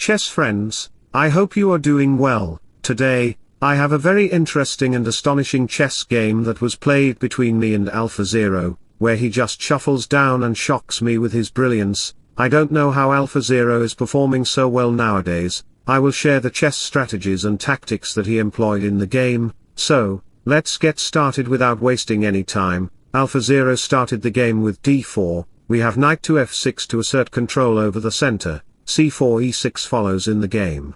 Chess friends, I hope you are doing well. Today, I have a very interesting and astonishing chess game that was played between me and AlphaZero, where he just shuffles down and shocks me with his brilliance. I don't know how AlphaZero is performing so well nowadays. I will share the chess strategies and tactics that he employed in the game. So, let's get started without wasting any time. AlphaZero started the game with d4, we have knight to f6 to assert control over the center, c4 e6 follows in the game,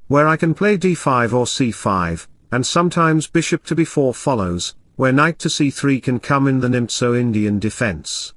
where I can play d5 or c5, and sometimes bishop to b4 follows, where knight to c3 can come in the Nimzo-Indian defense.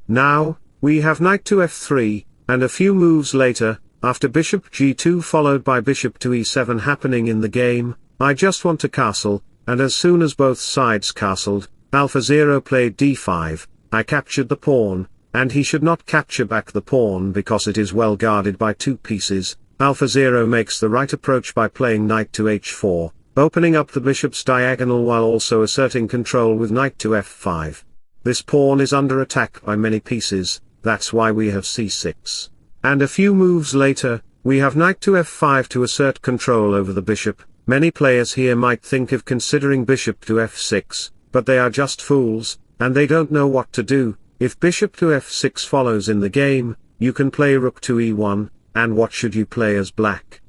Now, we have knight to f3, and a few moves later, after bishop g2 followed by bishop to e7 happening in the game, I just want to castle, and as soon as both sides castled, AlphaZero played d5, I captured the pawn, and he should not capture back the pawn because it is well guarded by two pieces. AlphaZero makes the right approach by playing knight to h4, opening up the bishop's diagonal while also asserting control with knight to f5. This pawn is under attack by many pieces, that's why we have c6. And a few moves later, we have knight to f5 to assert control over the bishop. Many players here might think of considering bishop to f6, but they are just fools, and they don't know what to do. If bishop to f6 follows in the game, you can play rook to e1, and what should you play as black?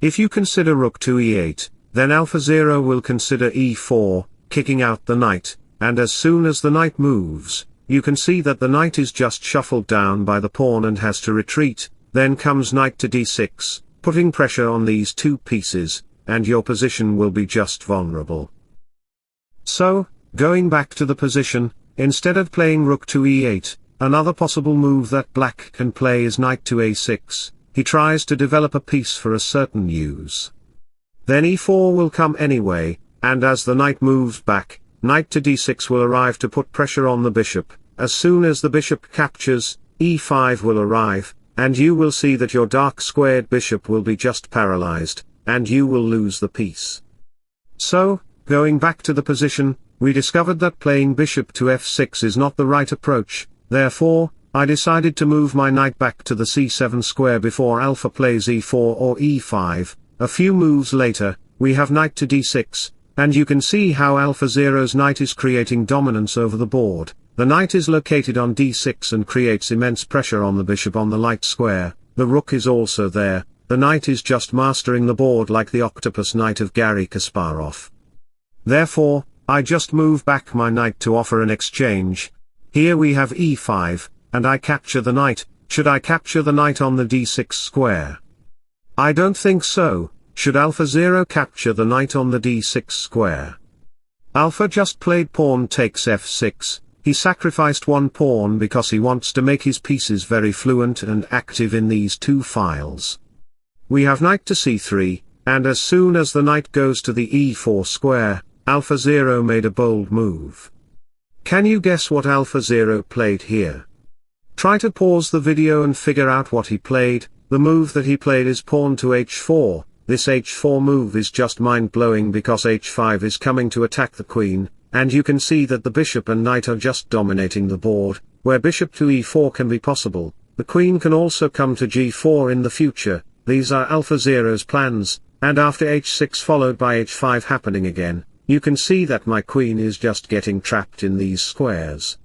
If you consider rook to e8, then AlphaZero will consider e4, kicking out the knight, and as soon as the knight moves, you can see that the knight is just shuffled down by the pawn and has to retreat. Then comes knight to d6, putting pressure on these two pieces, and your position will be just vulnerable. So, going back to the position, instead of playing rook to e8, another possible move that black can play is knight to a6, he tries to develop a piece for a certain use. Then e4 will come anyway, and as the knight moves back, knight to d6 will arrive to put pressure on the bishop. As soon as the bishop captures, e5 will arrive, and you will see that your dark squared bishop will be just paralyzed, and you will lose the piece. So, going back to the position, we discovered that playing bishop to f6 is not the right approach. Therefore, I decided to move my knight back to the c7 square before Alpha plays e4 or e5. A few moves later, we have knight to d6, and you can see how AlphaZero's knight is creating dominance over the board. The knight is located on d6 and creates immense pressure on the bishop on the light square. The rook is also there. The knight is just mastering the board like the octopus knight of Garry Kasparov. Therefore, I just move back my knight to offer an exchange. Here we have e5, and I capture the knight. Should I capture the knight on the d6 square? I don't think so. Should AlphaZero capture the knight on the d6 square? Alpha just played pawn takes f6, he sacrificed one pawn because he wants to make his pieces very fluent and active in these two files. We have knight to c3, and as soon as the knight goes to the e4 square, AlphaZero made a bold move. Can you guess what AlphaZero played here? Try to pause the video and figure out what he played. The move that he played is pawn to h4. This h4 move is just mind-blowing because h5 is coming to attack the queen, and you can see that the bishop and knight are just dominating the board. Where bishop to e4 can be possible, the queen can also come to g4 in the future. These are AlphaZero's plans, and after h6 followed by h5 happening again, you can see that my queen is just getting trapped in these squares.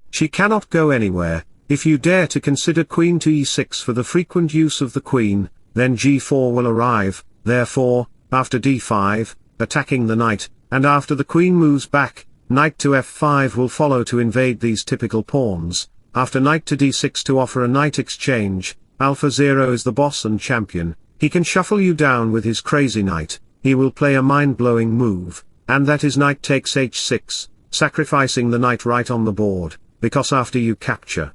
She cannot go anywhere. If you dare to consider queen to e6 for the frequent use of the queen, then g4 will arrive. Therefore, after d5, attacking the knight, and after the queen moves back, knight to f5 will follow to invade these typical pawns. After knight to d6 to offer a knight exchange, AlphaZero is the boss and champion. He can shuffle you down with his crazy knight. He will play a mind-blowing move, and that is knight takes h6, sacrificing the knight right on the board, because after you capture,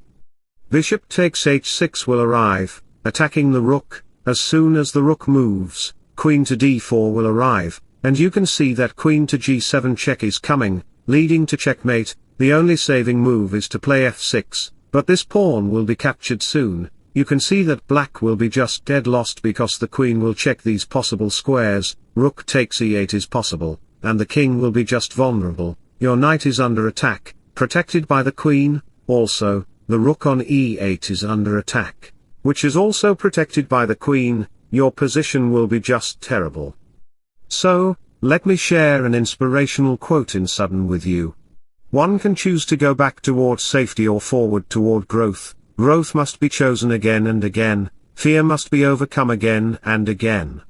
bishop takes h6 will arrive, attacking the rook. As soon as the rook moves, queen to d4 will arrive, and you can see that queen to g7 check is coming, leading to checkmate. The only saving move is to play f6, but this pawn will be captured soon. You can see that black will be just dead lost because the queen will check these possible squares. Rook takes e8 is possible, and the king will be just vulnerable. Your knight is under attack, protected by the queen. Also, the rook on e8 is under attack. which is also protected by the queen, your position will be just terrible. So, let me share an inspirational quote in sudden with you. One can choose to go back toward safety or forward toward growth. Growth must be chosen again and again, fear must be overcome again and again.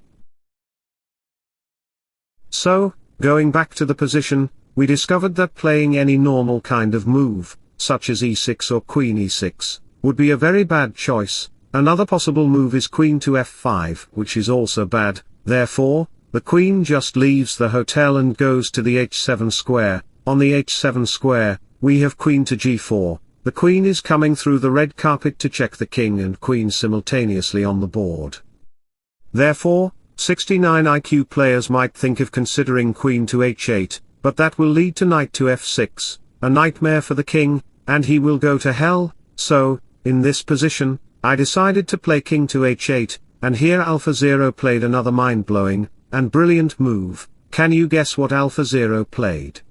So, going back to the position, we discovered that playing any normal kind of move, such as e6 or queen e6, would be a very bad choice. Another possible move is queen to f5, which is also bad. Therefore, the queen just leaves the hotel and goes to the h7 square. On the h7 square, we have queen to g4. The queen is coming through the red carpet to check the king and queen simultaneously on the board. Therefore, 69 IQ players might think of considering queen to h8, but that will lead to knight to f6, a nightmare for the king, and he will go to hell. So, in this position, I decided to play king to h8, and here AlphaZero played another mind-blowing and brilliant move. Can you guess what AlphaZero played?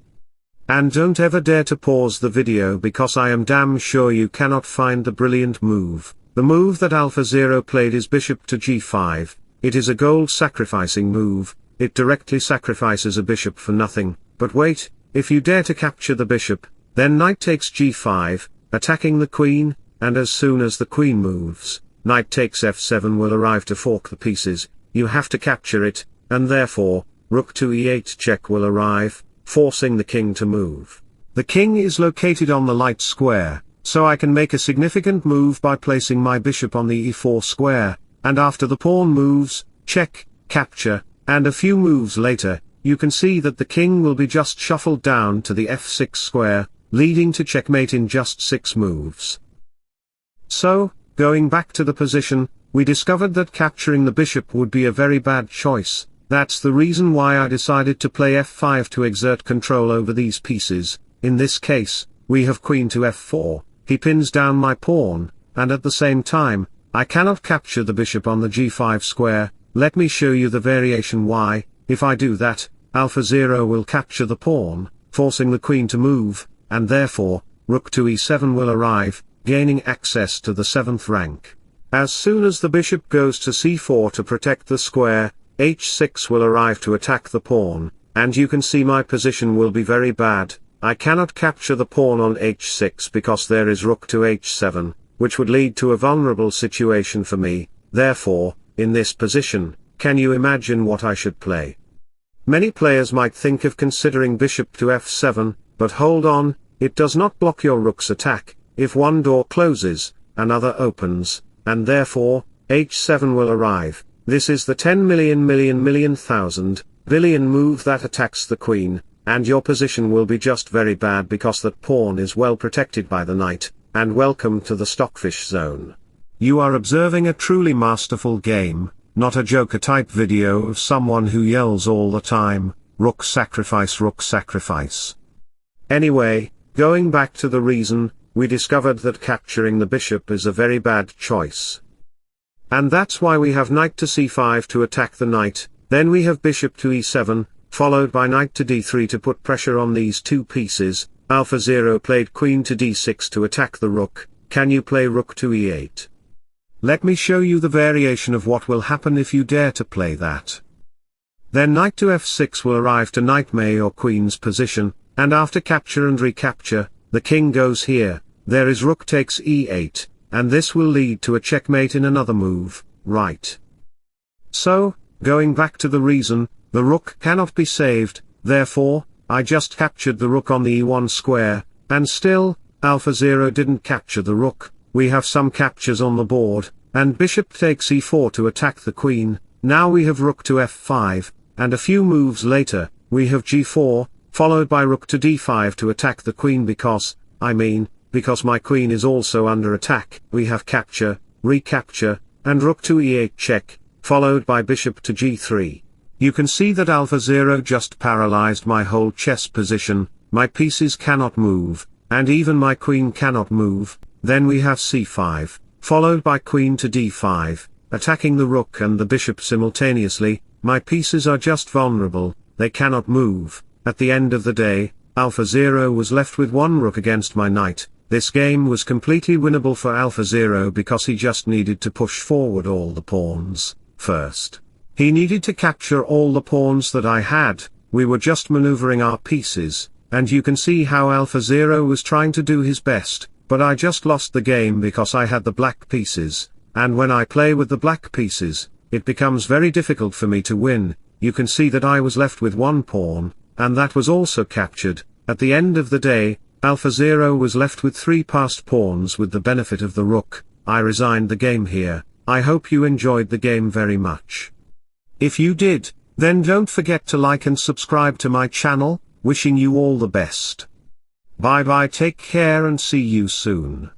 And don't ever dare to pause the video because I am damn sure you cannot find the brilliant move. The move that AlphaZero played is bishop to g5. It is a gold-sacrificing move. It directly sacrifices a bishop for nothing. But wait, if you dare to capture the bishop, then knight takes g5, attacking the queen, and as soon as the queen moves, knight takes f7 will arrive to fork the pieces. You have to capture it, and therefore, rook to e8 check will arrive, forcing the king to move. The king is located on the light square, so I can make a significant move by placing my bishop on the e4 square, and after the pawn moves, check, capture, and a few moves later, you can see that the king will be just shuffled down to the f6 square, leading to checkmate in just 6 moves. So, going back to the position, we discovered that capturing the bishop would be a very bad choice. That's the reason why I decided to play f5 to exert control over these pieces. In this case, we have queen to f4, he pins down my pawn, and at the same time, I cannot capture the bishop on the g5 square. Let me show you the variation why. If I do that, AlphaZero will capture the pawn, forcing the queen to move, and therefore, rook to e7 will arrive, gaining access to the 7th rank. As soon as the bishop goes to c4 to protect the square, h6 will arrive to attack the pawn, and you can see my position will be very bad. I cannot capture the pawn on h6 because there is rook to h7, which would lead to a vulnerable situation for me. Therefore, in this position, can you imagine what I should play? Many players might think of considering bishop to f7, but hold on, it does not block your rook's attack. If one door closes, another opens, and therefore, h7 will arrive. This is the 10 million thousand billion move that attacks the queen, and your position will be just very bad because that pawn is well protected by the knight. And welcome to the Stockfish zone. You are observing a truly masterful game, not a Joker-type video of someone who yells all the time, rook sacrifice, rook sacrifice. Anyway, going back to the reason, we discovered that capturing the bishop is a very bad choice. And that's why we have knight to c5 to attack the knight, then we have bishop to e7, followed by knight to d3 to put pressure on these two pieces. AlphaZero played queen to d6 to attack the rook. Can you play rook to e8? Let me show you the variation of what will happen if you dare to play that. Then knight to f6 will arrive to knightmate or queen's position, and after capture and recapture, the king goes here. There is rook takes e8, and this will lead to a checkmate in another move, right? So, going back to the reason, the rook cannot be saved, therefore, I just captured the rook on the e1 square, and still, AlphaZero didn't capture the rook. We have some captures on the board, and bishop takes e4 to attack the queen. Now we have rook to f5, and a few moves later, we have g4, followed by rook to d5 to attack the queen because my queen is also under attack. We have capture, recapture, and rook to e8 check, followed by bishop to g3. You can see that AlphaZero just paralyzed my whole chess position. My pieces cannot move, and even my queen cannot move. Then we have c5, followed by queen to d5, attacking the rook and the bishop simultaneously. My pieces are just vulnerable, they cannot move. At the end of the day, AlphaZero was left with one rook against my knight. This game was completely winnable for AlphaZero because he just needed to push forward all the pawns, first. He needed to capture all the pawns that I had, we were just maneuvering our pieces, and you can see how AlphaZero was trying to do his best, but I just lost the game because I had the black pieces, and when I play with the black pieces, it becomes very difficult for me to win. You can see that I was left with one pawn, and that was also captured. At the end of the day, AlphaZero was left with 3 passed pawns with the benefit of the rook. I resigned the game here. I hope you enjoyed the game very much. If you did, then don't forget to like and subscribe to my channel. Wishing you all the best. Bye bye, take care and see you soon.